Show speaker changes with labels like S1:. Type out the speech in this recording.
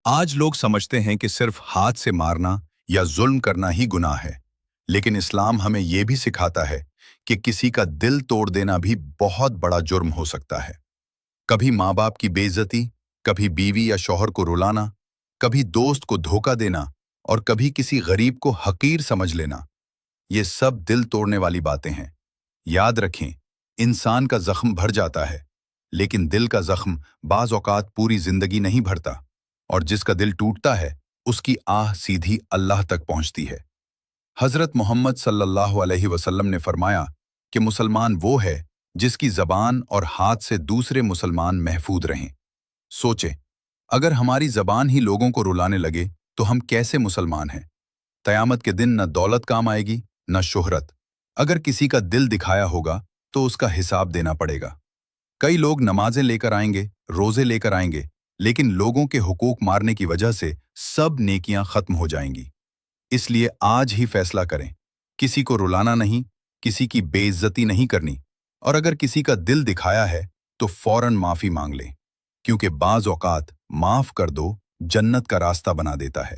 S1: आज लोग समझते हैं कि सिर्फ हाथ से मारना या जुल्म करना ही गुनाह है, लेकिन इस्लाम हमें यह भी सिखाता है कि किसी का दिल तोड़ देना भी बहुत बड़ा जुर्म हो सकता है। कभी माँ बाप की बेइज्जती, कभी बीवी या शौहर को रुलाना, कभी दोस्त को धोखा देना और कभी किसी गरीब को हकीर समझ लेना, ये सब दिल तोड़ने वाली बातें हैं। याद रखें, इंसान का जख्म भर जाता है, लेकिन दिल का जख्म बाज औकात पूरी जिंदगी नहीं भरता, और जिसका दिल टूटता है उसकी आह सीधी अल्लाह तक पहुंचती है। हजरत मोहम्मद सल्लल्लाहु अलैहि वसल्लम ने फरमाया कि मुसलमान वो है जिसकी जबान और हाथ से दूसरे मुसलमान महफूज रहें। सोचें, अगर हमारी जबान ही लोगों को रुलाने लगे तो हम कैसे मुसलमान हैं? कयामत के दिन न दौलत काम आएगी, न शोहरत। अगर किसी का दिल दिखाया होगा तो उसका हिसाब देना पड़ेगा। कई लोग नमाजें लेकर आएंगे, रोजे लेकर आएंगे, लेकिन लोगों के हुकूक मारने की वजह से सब नेकियां खत्म हो जाएंगी। इसलिए आज ही फैसला करें, किसी को रुलाना नहीं, किसी की बेइज्जती नहीं करनी, और अगर किसी का दिल दिखाया है तो फौरन माफी मांग लें, क्योंकि बाज औकात माफ कर दो जन्नत का रास्ता बना देता है।